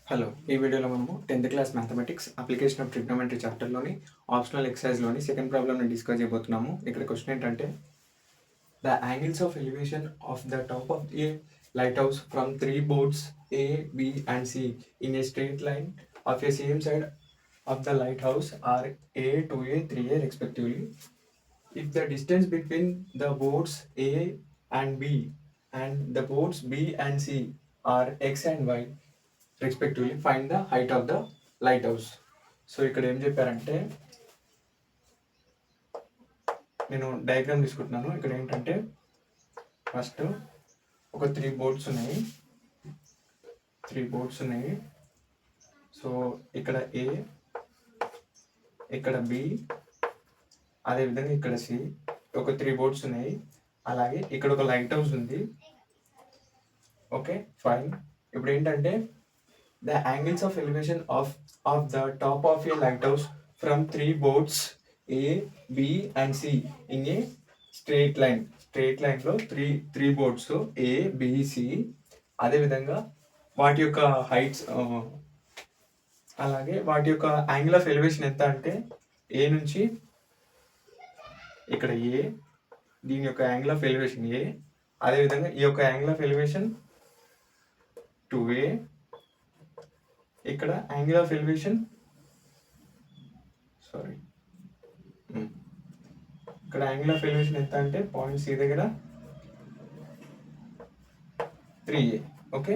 Hello, ఈ వీడియోలో మనము 10th class mathematics application of trigonometry చాప్టర్లోని ఆప్షనల్ ఎక్సర్సైజ్లోని సెకండ్ ప్రాబ్లమ్ని డిస్కస్ చేయబోతున్నాము. ఇక్కడ క్వశ్చన్ ఏంటంటే the angles of elevation of the top of a lighthouse from 3 boards A, B and C in a straight line of a same side of the lighthouse are A, 2A, 3A respectively. If the distance between the boards A and B and the boards B and C are X and Y respectively find the height of the light house. So ఇక్కడ ఏం చెప్పారంటే, నేను diagram తీసుకుంటున్నాను. ఇక్కడ ఏంటంటే first ఒక 3 boards ఉన్నాయి. So ఇక్కడ ఏ, ఇక్కడ బి, అదేవిధంగా ఇక్కడ సి, ఒక 3 boards ఉన్నాయి. అలాగే ఇక్కడ ఒక లైట్ హౌస్ ఉంది. Okay, fine. ఇప్పుడు ఏంటంటే the angles of elevation of the top of a lighthouse from 3 boards A, B and C in a straight line. Straight లైన్లో three boards A, B, C, అదేవిధంగా వాటి యొక్క హైట్స్, అలాగే వాటి యొక్క యాంగిల్ ఆఫ్ ఎలివేషన్ ఎంత అంటే ఏ నుంచి ఇక్కడ ఏ, దీని యొక్క యాంగిల్ ఆఫ్ ఎలివేషన్ ఏ, అదేవిధంగా ఈ యొక్క యాంగిల్ ఆఫ్ ఎలివేషన్ 2A, ఇక్కడ యాంగిల్ ఆఫ్ ఎలివేషన్ ఇక్కడ యాంగిల్ ఆఫ్ ఎలివేషన్ ఎంత అంటే పాయింట్ సి దగ్గర 3A. Okay,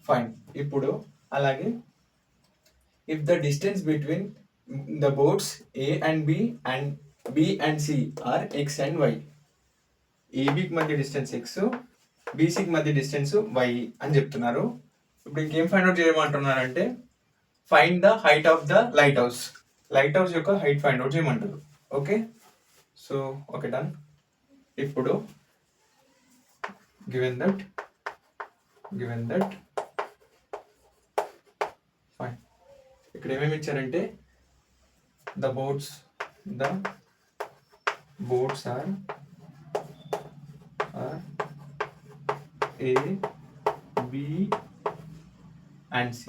fine. ఇప్పుడు అలాగే if the distance between the boards A and B and B and C are X and Y, ఏబికి మధ్య distance X, బీసీకి మధ్య డిస్టెన్స్ వై అని చెప్తున్నారు. ఇప్పుడు ఇంకేం ఫైండ్ అవుట్ చేయమంటున్నారంటే find the height of the lighthouse. Lighthouse యొక్క హైట్ ఫైండ్ అవుట్ చేయమంటారు. Okay, so okay, done. ఇప్పుడు గివెన్ దట్ ఫైన్. ఇక్కడ ఏమేమి ఇచ్చారంటే the boards are A, B and C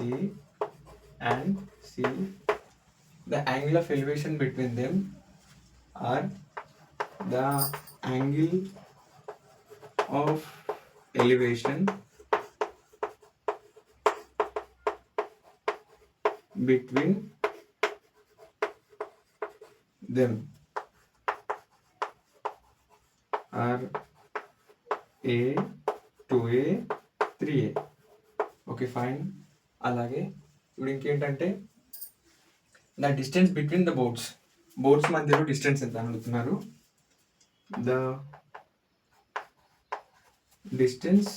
and C. The angle of elevation between them are the angle of elevation between them are A, 2A, 3A. Okay, fine. అలాగే ఇప్పుడు ఇంకేంటంటే the distance between the boards మధ్యలో distance ఎంత అడుగుతున్నారు. The distance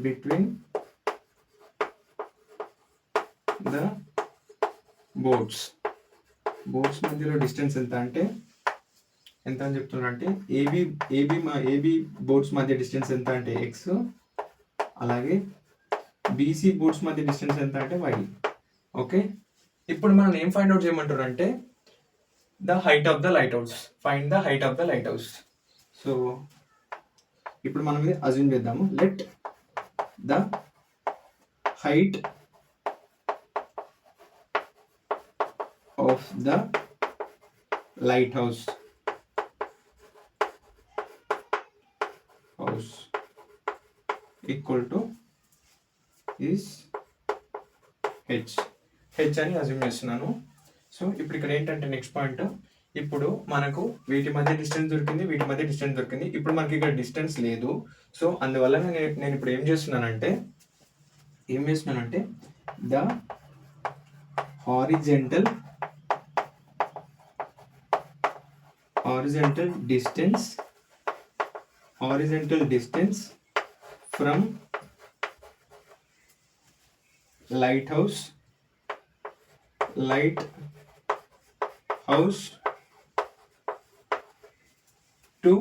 between the boards మధ్యలో distance ఎంత అని చెప్తున్నారు అంటే ఏబి బోర్డ్స్ మధ్య డిస్టెన్స్ ఎంత అంటే ఎక్స్, అలాగే బీసీ బోర్డ్స్ మధ్య డిస్టెన్స్ ఎంత అంటే వై. ఓకే, ఇప్పుడు మనం ఏం ఫైండ్ అవుట్ చేయమంటారు అంటే the height of the light house. Find the height of the light house. So ఇప్పుడు మనం ఇది అజ్యూమ్ చేద్దాము. Let the height of the lighthouse equal to is H అని అజ్యూమ్ చేస్తున్నాను. సో ఇప్పుడు ఇక్కడ ఏంటంటే నెక్స్ట్ పాయింట్, ఇప్పుడు మనకు వీటి మధ్య డిస్టెన్స్ దొరికింది. ఇప్పుడు మనకి ఇక్కడ డిస్టెన్స్ లేదు. సో అందువల్ల నేను ఇప్పుడు ఏం చేస్తున్నానంటే the horizontal distance from light house to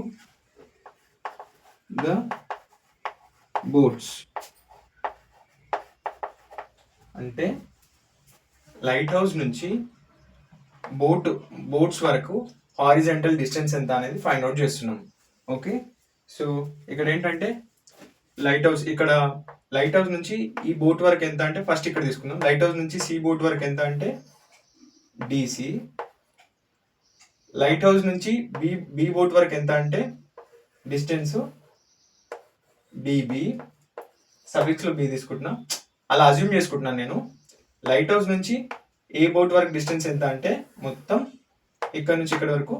the boards. అంటే లైట్ హౌస్ నుంచి బోట్స్ వరకు హారిజంటల్ డిస్టెన్స్ ఎంత అనేది ఫైండ్ అవుట్ చేస్తున్నాం. ఓకే, సో ఇక్కడ ఏంటంటే లైట్ హౌస్ ఇక్కడ లైట్ హౌస్ నుంచి ఈ బోట్ వరకు ఎంత అంటే ఫస్ట్ ఇక్కడ తీసుకుందాం. లైట్ హౌస్ నుంచి సీ బోట్ వరకు ఎంత అంటే డిసి. లైట్ హౌస్ నుంచి బి బోట్ వరకు ఎంత అంటే డిస్టెన్స్ డిబి. సఫిక్స్లో బి తీసుకుంటున్నా, అలా అజ్యూమ్ చేసుకుంటున్నాను నేను. లైట్ హౌస్ నుంచి ఏ బోట్ వరకు డిస్టెన్స్ ఎంత అంటే మొత్తం ఇక్కడ నుంచి ఇక్కడ వరకు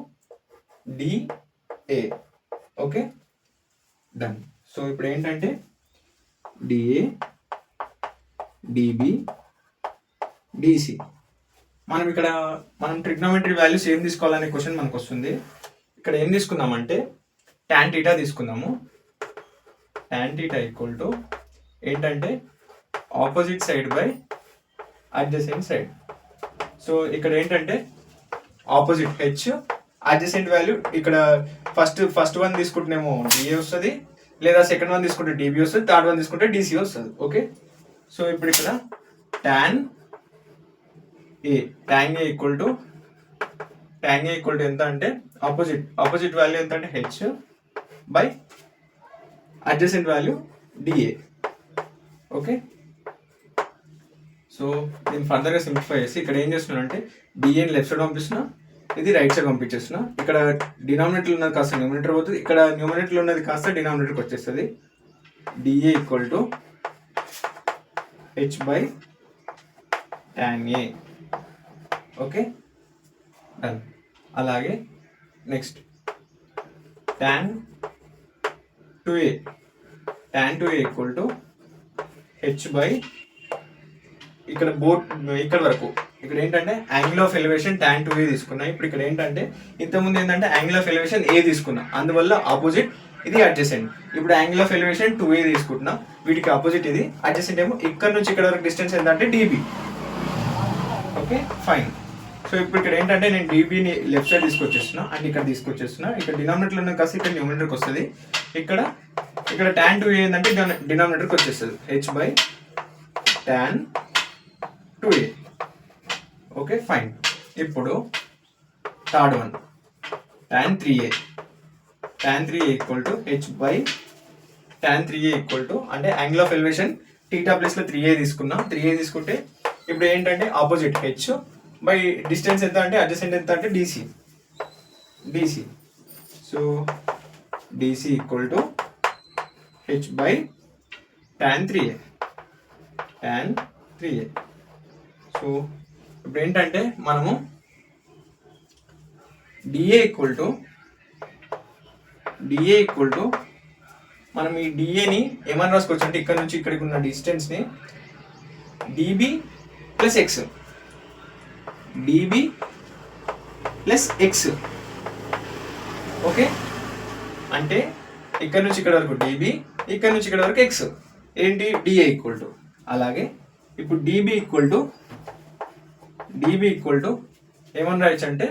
డిఏ. Okay done. సో ఇప్పుడు ఏంటంటే డిఏ డిబి డిసి. మనం ట్రిగ్నోమెట్రీ వాల్యూస్ ఏం తీసుకోవాలనే క్వశ్చన్ మనకు వస్తుంది. ఇక్కడ ఏం తీసుకుందామంటే tan θ తీసుకుందాము. tan θ ఈక్వల్ టు ఏంటంటే opposite side by adjacent side. So ఇక్కడ ఏంటంటే ఆపోజిట్ హెచ్, అడ్జసెంట్ వాల్యూ ఇక్కడ ఫస్ట్ వన్ తీసుకుంటేనేమో డిఏ వస్తుంది, లేదా సెకండ్ వన్ తీసుకుంటే డిబి వస్తుంది, థర్డ్ వన్ తీసుకుంటే డిసి వస్తుంది. ఓకే, సో ఇప్పుడు ఇక్కడ tan ఏ ఈక్వల్ టు ఎంత అంటే ఆపోజిట్ వాల్యూ ఎంత అంటే H by adjacent value DA. Okay, so నేను ఫర్దర్గా సింప్లిఫై చేసి ఇక్కడ ఏం చేస్తున్నా అంటే డిఏని లెఫ్ట్ సైడ్ పంపిస్తున్నా, ఇది రైట్ సైడ్ పంపించేస్తున్నా. ఇక్కడ డినామినేటర్ ఉన్నది కాస్త న్యూమినేటర్ పోతుంది, ఇక్కడ న్యూమినేటర్ ఉన్నది కాస్త డినామినేటర్కి వచ్చేస్తుంది. DA equal to H by tan A. Okay done. అలాగే next tan 2a equal to H by ఇక్కడ ఇక్కడ వరకు ఇక్కడ ఏంటంటే angle of elevation tan 2a తీసుకున్నా. ఇప్పుడు ఇక్కడ ఏంటంటే ఇంతకుముందు ఏంటంటే యాంగిల్ ఆఫ్ ఎలివేషన్ ఏ తీసుకున్నా, అందువల్ల ఆపోజిట్ ఇది అడ్జసెంట్. ఇప్పుడు యాంగిల్ ఆఫ్ ఎలివేషన్ 2a తీసుకుంటున్నా, వీటికి ఆపోజిట్ ఇది, అడ్జసెంట్ ఏమో ఇక్కడ నుంచి ఇక్కడ వరకు డిస్టెన్స్ ఏంటంటే డిబి. Okay fine. సో ఇప్పుడు ఇక్కడ ఏంటంటే నేను డిబిని లెఫ్ట్ సైడ్ తీసుకొచ్చేస్తున్నా అండ్ ఇక్కడ తీసుకొచ్చేస్తున్నా. ఇక్కడ డినామినేటర్లో ఉన్న కాస్త ఇక్కడ న్యూమినేటర్కి వస్తుంది. ఇక్కడ tan 2a ఏంటంటే డినామినేటర్కి వచ్చేస్తుంది H by tan 2a. Okay fine. ఇప్పుడు third one tan 3a equal to H by tan 3a equal to అంటే యాంగిల్ ఆఫ్ ఎలివేషన్ టీటా ప్లేస్లో 3a తీసుకున్నా. 3a తీసుకుంటే ఇప్పుడు ఏంటంటే ఆపోజిట్ హెచ్ బై డిస్టెన్స్ ఎంత అంటే అడ్జసెంట్ ఎంత అంటే DC. So DC equal to H by tan 3a. So ఇప్పుడు ఏంటంటే మనము డిఏ ఈక్వల్ టు మనం ఈ డిఏని ఏమని రాసుకోవచ్చు అంటే ఇక్కడ నుంచి ఇక్కడికి ఉన్న డిస్టెన్స్ని డిబి ప్లస్ ఎక్స్. ఓకే, అంటే ఇక్కడ నుంచి ఇక్కడ వరకు డిబి, ఇక్కడ నుంచి ఇక్కడ వరకు ఎక్స్ ఏంటి డిఏ ఈక్వల్ టు. అలాగే ఇప్పుడు డిబి ఈక్వల్ టు ఏమని రాయొచ్చు అంటే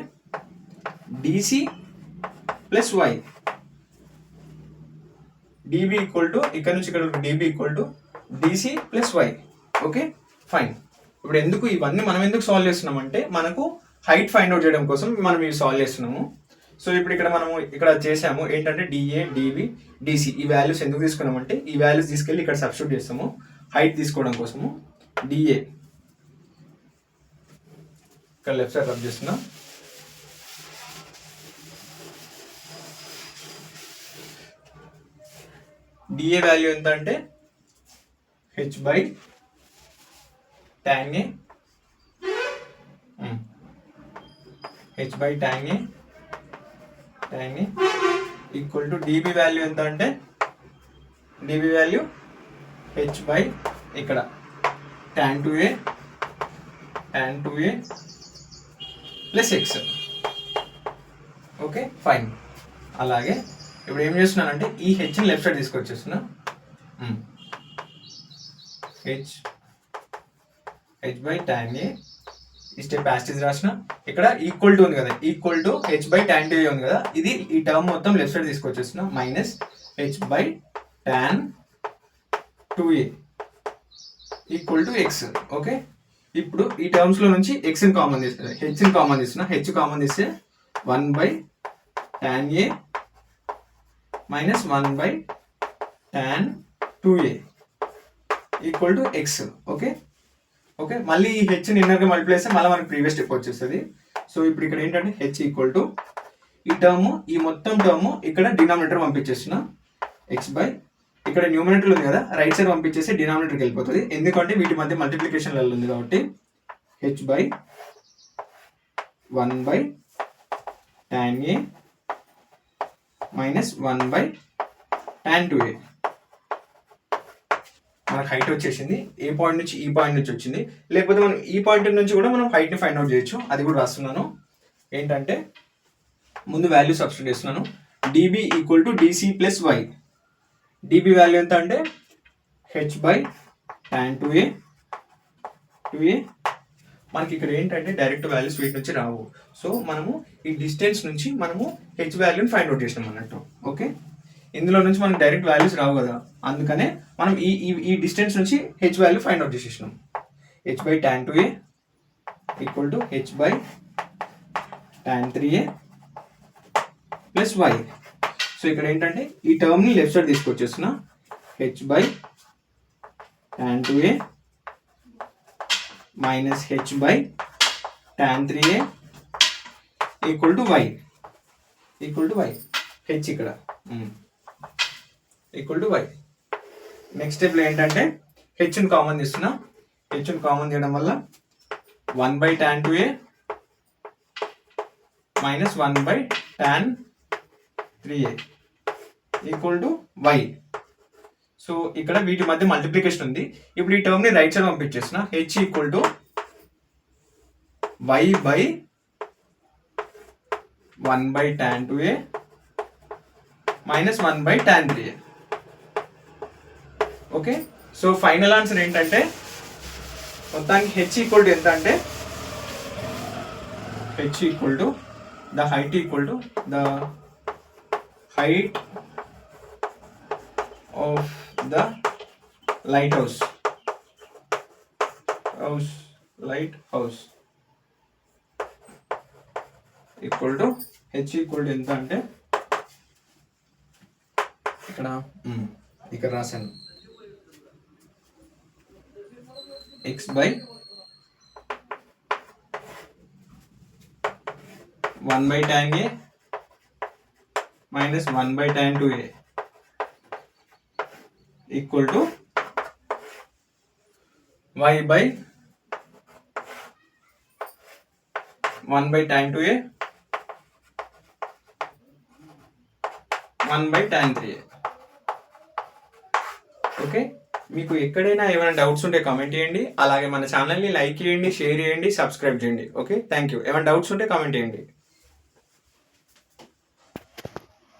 DC plus Y. DB equal to ఇక్కడ నుంచి ఇక్కడ వరకు DB equal to DC plus Y. Okay fine. ఇప్పుడు ఇవన్నీ మనం ఎందుకు సాల్వ్ చేస్తున్నాం అంటే మనకు హైట్ ఫైండ్ అవుట్ చేయడం కోసం మనం ఇవి సాల్వ్ చేస్తున్నాము. సో ఇప్పుడు ఇక్కడ చేసాము ఏంటంటే డిఏ డిబి డిసి ఈ వాల్యూస్ ఎందుకు తీసుకున్నామంటే ఈ వాల్యూస్ తీసుకెళ్ళి ఇక్కడ సబ్స్టిట్యూట్ చేస్తాము హైట్ తీసుకోవడం కోసము. డిఏ ఇక్కడ లెఫ్ట్ సైడ్ రబ్ చేస్తున్నా. డిఏ వాల్యూ ఎంత అంటే H by tan A equal to DB value ఎంత అంటే డిబి వాల్యూ హెచ్ బై ఇక్కడ tan 2a plus X. Okay fine. అలాగే ఇప్పుడు ఏం చేస్తున్నానంటే ఈ హెచ్ని లెఫ్ట్ సైడ్ తీసుకొచ్చేస్తున్నా. హెచ్ బై tan A ఈ స్టెప్ యాస్టిజ్ రాసిన. ఇక్కడ ఈక్వల్ టు ఉంది కదా, equal to H by tan 2a ఉంది కదా, ఇది ఈ టర్మ్ మొత్తం left side తీసుకొచ్చేస్తున్నా. Minus H by tan 2a equal to X. Okay, ఇప్పుడు ఈ టర్మ్స్ లో నుంచి ఎక్స్ ని కామన్ తీస్తున్నా, హెచ్ ని కామన్ తీస్తున్నా. హెచ్ కామన్ తీస్తే 1 by tan A minus 1 by tan 2a equal to X. Okay okay, మళ్ళీ ఈ హెచ్ ఇన్నర్గా మల్టిప్లై చేస్తే మళ్ళీ మనకి ప్రీవియస్ స్టెప్ వచ్చేస్తుంది. సో ఇప్పుడు ఇక్కడ ఏంటంటే హెచ్ ఈక్వల్ టు ఈ టర్మ్, ఈ మొత్తం టర్మ్ ఇక్కడ డినామినేటర్ పంపించేస్తున్నా ఎక్స్ బై, ఇక్కడ న్యూమినేటర్ ఉంది కదా రైట్ సైడ్ పంపించేసి డినామినేటర్కి వెళ్ళిపోతుంది, ఎందుకంటే వీటి మధ్య మల్టిప్లికేషన్లలో ఉంది కాబట్టి. H by 1 by tan a minus 1 by tan 2a. మనకు హైట్ వచ్చేసింది, ఏ పాయింట్ నుంచి ఈ పాయింట్ నుంచి వచ్చింది, లేకపోతే మనం ఈ పాయింట్ నుంచి కూడా మనం హైట్ని ఫైండ్ అవుట్ చేయొచ్చు, అది కూడా రాస్తున్నాను. ఏంటంటే ముందు వాల్యూ సబ్స్టిట్యూట్ చేస్తున్నాను. db equal to dc plus y. db value ఎంత అంటే హెచ్ బై tan 2a. మనకి ఇక్కడ ఏంటంటే డైరెక్ట్ వాల్యూస్ వీటి నుంచి రావు, సో మనము ఈ డిస్టెన్స్ నుంచి మనము హెచ్ వాల్యూని ఫైండ్ అవుట్ చేసినాం అన్నట్టు. ఓకే, ఇందులో నుంచి మనకి డైరెక్ట్ వాల్యూస్ రావు కదా, అందుకనే మనం ఈ డిస్టెన్స్ నుంచి హెచ్ వాల్యూ ఫైండ్ అవుట్ చేసేసినాం. H by tan 2a equal to H by tan 3a plus y. So ఇక్కడ ఏంటంటే ఈ టర్మ్ని లెఫ్ట్ సైడ్ తీసుకొచ్చేస్తున్నా. H by tan 2a minus H by tan 3a equal to y. H ఇక్కడ equal to y. Next స్టెప్లో ఏంటంటే హెచ్ని common తీస్తున్నా. హెచ్ని common తీయడం వల్ల 1 by tan 2a minus 1 by tan 3a equal to y. So ఇక్కడ వీటి మధ్య మల్టిప్లికేషన్ ఉంది. ఇప్పుడు ఈ టర్మ్ని రైట్ సైడ్ పంపించేసిన. H equal to y by 1 by tan 2a minus 1 by tan 3a. Okay, so final answer ఏంటంటే మొత్తానికి హెచ్ ఈక్వల్ టు ఎంత అంటే H equal to the height equal to the height of the lighthouse equal to H equal to ఎంత అంటే ఇక్కడ రాశాను X by 1 by tan a minus 1 by tan 2a equal to y by 1 by tan 2a 1 by tan 3a. Okay, మీకు ఎక్కడైనా ఏమైనా doubts ఉంటే comment చేయండి, అలాగే మన ఛానల్ని లైక్ చేయండి, షేర్ చేయండి, సబ్స్క్రైబ్ చేయండి. Okay, thank you. ఏమైనా డౌట్స్ ఉంటే కామెంట్ చేయండి.